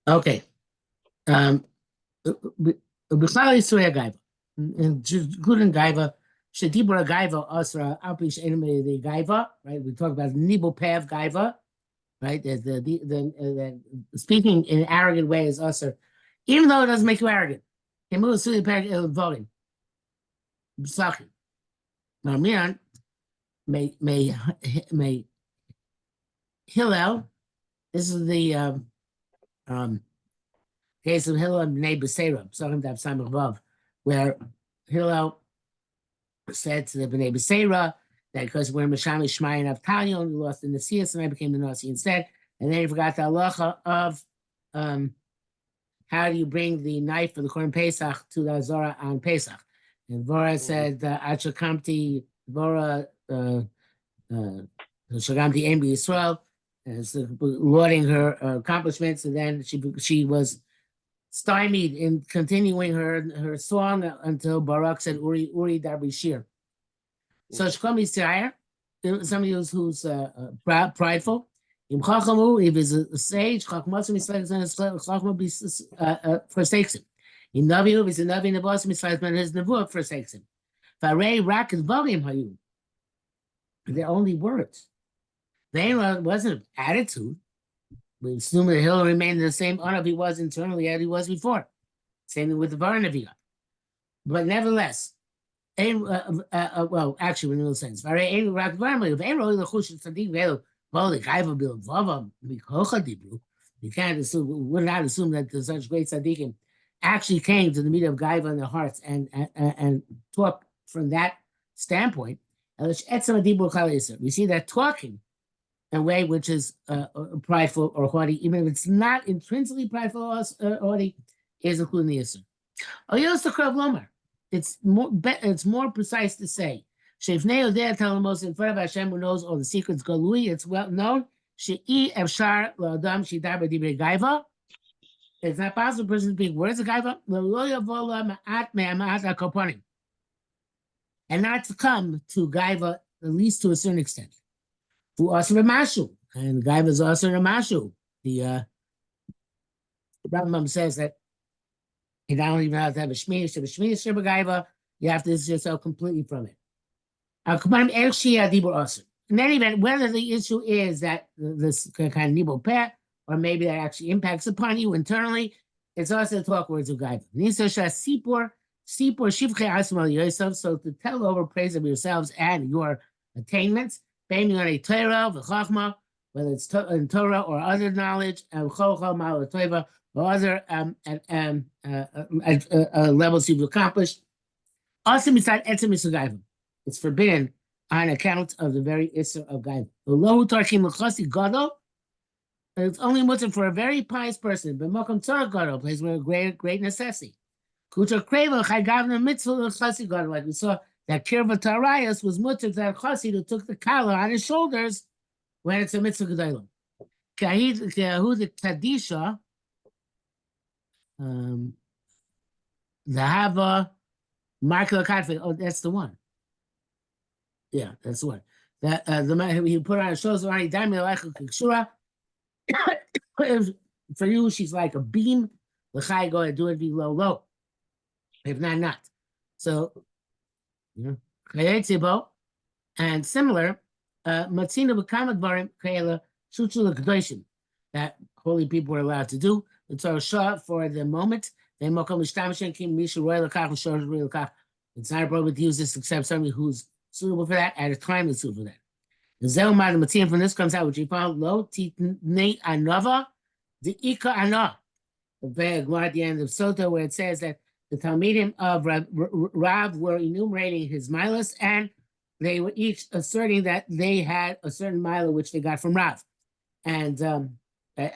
Okay. Um, B'chlal Yisrael Gaiva, including Gaiva, Shedibra Gaiva Asra Alpish Enemy the Gaiva, right? We talk about Nibo Pav Gaiva, right? The speaking in an arrogant way is Asr, even though it doesn't make you arrogant. Kemu Suli Perek El Volim, B'Sachim. Now, Miran may Hillel. This is the um, case of Hillel and Bnei B'Seira, Psachim Daf Samach Vav, where Hillel said to the Bnei B'Seira that because we're Mashami Shmai and Avtalion, we lost the Nasias, and I became the Nasi instead. And then he forgot the halacha of how do you bring the knife for the Korban Pesach to the Zora on Pesach. And Vora said, Achakamti, Vora, Shagamti Em Yisrael, lauding her accomplishments, and then she was stymied in continuing her song until Barak said Uri Darbi Shir. So Shkomi Sire, somebody who's prideful. If he's a sage, forsakes him. In Navi, if he's a Navi in the boss, his Nevuah forsakes him. Faray Rak is volume Hayum. They're only words. They wasn't attitude. We assume that he'll remain the same honor he was internally as he was before. Same thing with the Varnavia. But nevertheless, well, actually, in a sense, you can't assume, would not assume that such great tzaddikim actually came to the meeting of Gaiva in their hearts and talk from that standpoint. We see that talking in a way which is prideful or haughty, even if it's not intrinsically prideful or haughty, is including the Yisr. It's more precise to say. Shefnei Odeh Talamos in front of Hashem who knows all the secrets galui. It's well known. She'i Efshar L'Adam Shidar B'Divrei Gaiva. It's not possible for a person to speak words of Gaiva. L'lo Yavola Ma'at Me'amat HaKoponim. And not to come to Gaiva, at least to a certain extent. Who also Ramashu. And Gaiva is also Ramashu. The Rambam says that you don't even have to have a shmiyah sheba gaiva. You have to distance yourself completely from it. In any event, whether the issue is that this kind of nibo peh, or maybe that actually impacts upon you internally, it's also the talk words of gaiva. So to tell over praise of yourselves and your attainments, whether it's in Torah or other knowledge, or other levels you've accomplished. Also, it's forbidden on account of the very Isser of Gaiva. It's only mutter for a very pious person, but Mokum Torah Gadol, place where great necessity. Kutra Kreva Chaygavna Mitzvah Chasi Gadol, like we saw that Kirva Tarayas was mutter to that Chasi who took the collar on his shoulders when it's a Mitzvah Gadol. Kahud the Kadisha. The Hava Michael Kadfit. Oh, that's the one. Yeah, that's the one. That the man he put on his shoulders. For you, she's like a beam. The Chai go and do it be low. If not. So, you know, and similar. Matzina b'kamat barim kaela shuchu l'kadoshim that holy people were allowed to do. It's our shot for the moment. It's not appropriate to use this except somebody who's suitable for that at a time that's suitable for that. The Zelmad Matin from this comes out, which we found low titnei anova, the ika ana. The Gemara at the end of Sota, where it says that the Talmidim of Rav were enumerating his milas, and they were each asserting that they had a certain mila which they got from Rav. And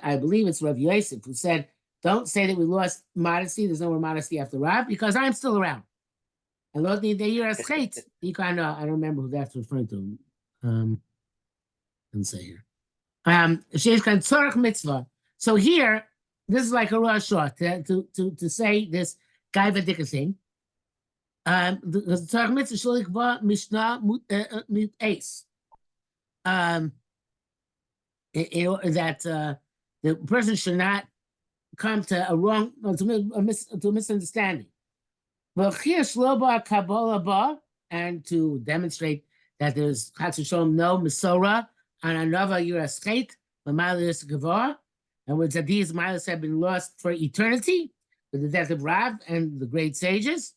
I believe it's Rav Yosef who said, don't say that we lost modesty. There's no more modesty after Rav because I'm still around. And Lord, the year as chait. I don't remember who that's referring to. Let's say here. Tzorach mitzvah. So here, this is like a rush short to say this gaiva dika thing. The tzorach mitzvah shalik va mishnah ace. That the person should not come to a wrong, to a misunderstanding. And to demonstrate that there's Chatzishom no Misora on another Yuraschet, Mamalis Gavar, and with these miles have been lost for eternity with the death of Rav and the great sages.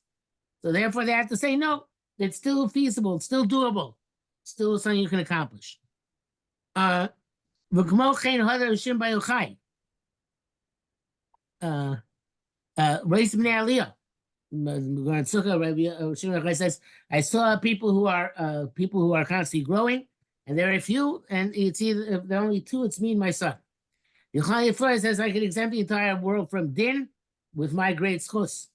So therefore they have to say no, it's still feasible, it's still doable, still something you can accomplish. Uh Race Bnei Aliyah. Says, I saw people who are constantly growing, and there are a few, and it's either if there are only two, it's me and my son. Yochai Yifur says I can exempt the entire world from din with my great schus.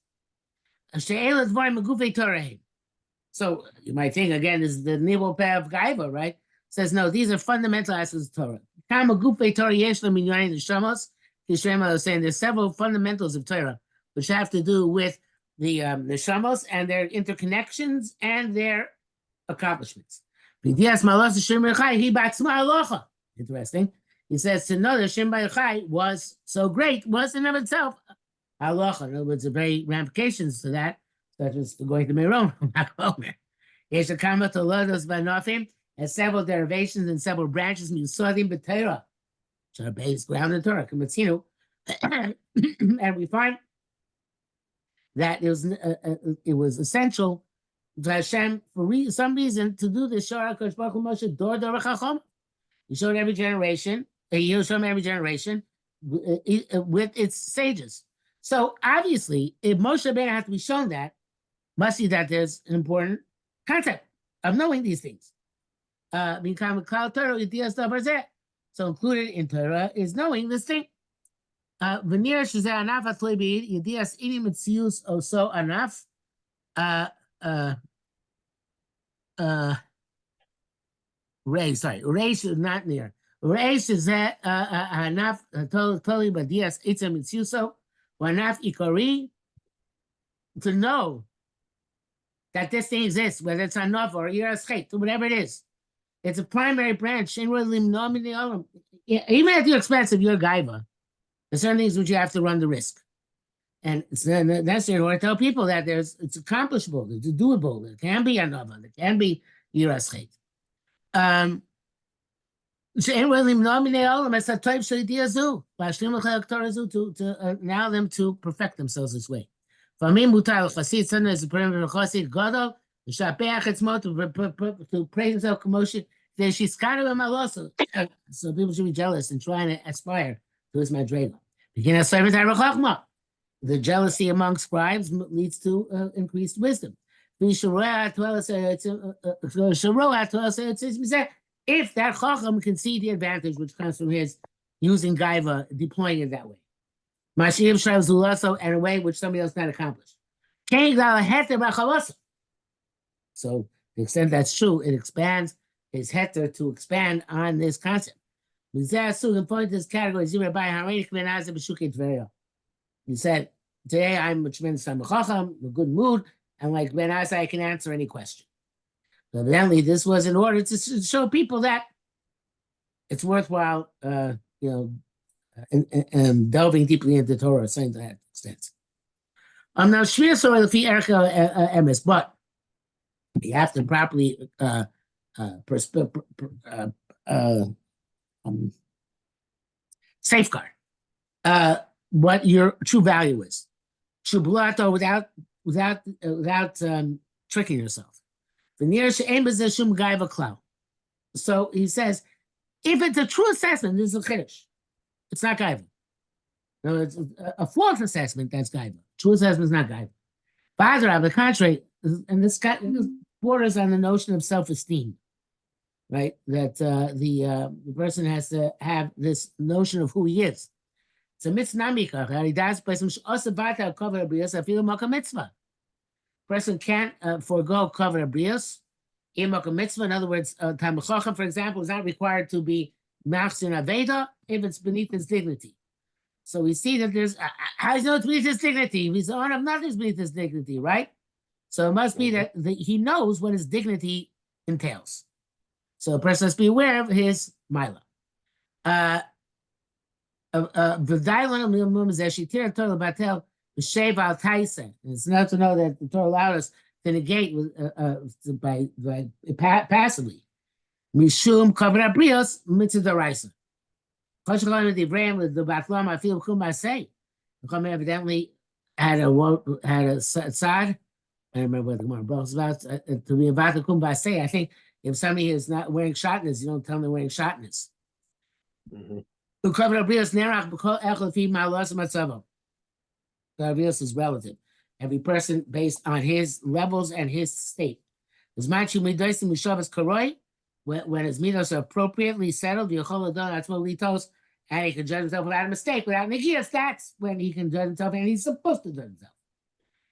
So you might think again, this is the Nibel Peh of Gaiva, right? Says no, these are fundamental aspects of Torah. Kishema is saying there's several fundamentals of Torah which have to do with the shamos and their interconnections and their accomplishments. Interesting. He says to know that Shem Bayachai was so great was in of itself halacha. In other words, the very ramifications to that, such as going to Meron, not over. Yesh a kama to lodos banofim, and several derivations and several branches, miusodim b'Torah, which are based ground in Torah, and we find that it was essential to Hashem for some reason to do this. He showed every generation. He showed every generation with its sages. So obviously, if Moshe Rabbeinu has to be shown that, must be that there's an important concept of knowing these things. So included in Torah is knowing this thing. Veneer shezeh anaf atloi beid yedias ini mitzius oso anaf. Reish is not near. Reish shezeh anaf totally badias itzem mitziuso wanaf ikori. To know that this thing exists, whether it's anaf or yiraschet, whatever it is, it's a primary branch. Even at the expense of your gaiva. There's certain things which you have to run the risk. And it's necessary in order to tell people that it's accomplishable, it's doable, there can be another, there can be yiraschet. To allow them to perfect themselves this way. Sometimes to praise himself commotion. So people should be jealous and trying to aspire to this madrega. The jealousy among scribes leads to increased wisdom. If that chacham can see the advantage which comes from his using gaiva, deploying it that way. And a way which somebody else cannot accomplish. So, to the extent that's true, it expands his heter to expand on this concept. He said, today I'm a tremendous chacham, in a good mood, and like Ben Asai, I can answer any question. So evidently, this was in order to show people that it's worthwhile, delving deeply into Torah, saying to that extent. Now, Shmir Sorah Lefi Erech Emes, but you have to properly safeguard what your true value is. Shubulato without tricking yourself. So he says, if it's a true assessment, this is a chiddush. It's not gaiva. No, it's a false assessment. That's gaiva. True assessment is not gaiva. Father, on the contrary, and this borders on the notion of self-esteem, right? That the person has to have this notion of who he is. It's a mitzvah. Person can't forego cover abrios. In other words, Talmid Chacham, for example, is not required to be machzir aveda if it's beneath his dignity. So we see that there's how is it beneath his dignity? He's on of nothing's beneath his dignity, right? So it must be that he knows what his dignity entails. So a person must be aware of his mila. The dialogue is that she tira Torah batel shave al taisa. It's not to know that the Torah allowed us to negate by passively. Mishum kavra brios mitzvah deraisa. Choshechalim the Ibrahim with the batlam I feel kum say. The Chum evidently had a side. I don't remember what the Gemara was about to be about the kum say. I think if somebody is not wearing shotness, you don't tell them they're wearing shotness. Kavra is relative. Every person based on his levels and his state. When his midos are appropriately settled, and he can judge himself without a mistake, without negias, that's when he can judge himself, and he's supposed to judge himself.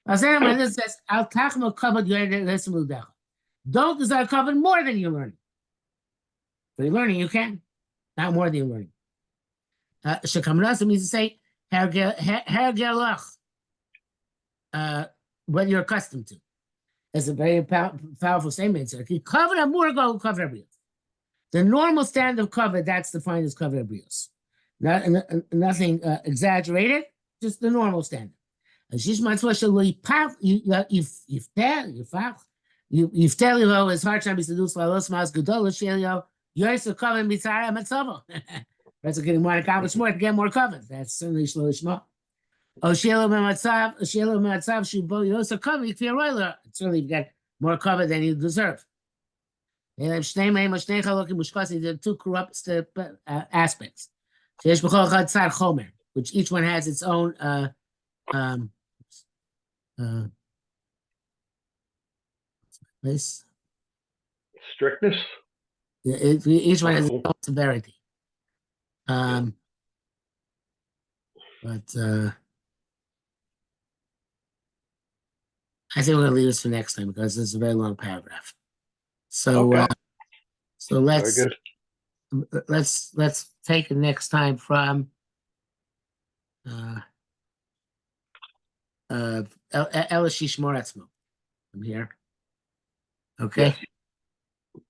When this says, don't desire covered more than you're learning. For you're learning, you can, not more than you're learning. Shekamanasa means to say, what you're accustomed to. That's a very powerful statement. Cover more go cover every. The normal standard of cover, that's defined as cover abrios. Nothing exaggerated, just the normal standard. His hard time is to do smiles gedola you're so covered mitzara mitzvah. That's getting more accomplished more to get more covered. That's certainly shlo. You're so covered if you're roiler. Certainly you get more cover than you deserve. There are two corrupt aspects. Which each one has its own strictness. Each one has its own severity. But I think we're going to leave this for next time because this is a very long paragraph. So, okay. So let's take it next time from Elishish Moretzmo from here. Okay. Yes.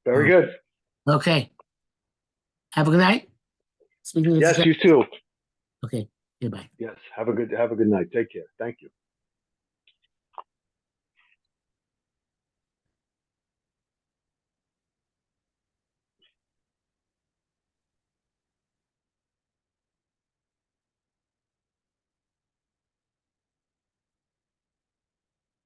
Very good. Okay. Have a good night. Yes, you too. Okay. Goodbye. Yes. Have a good night. Take care. Thank you.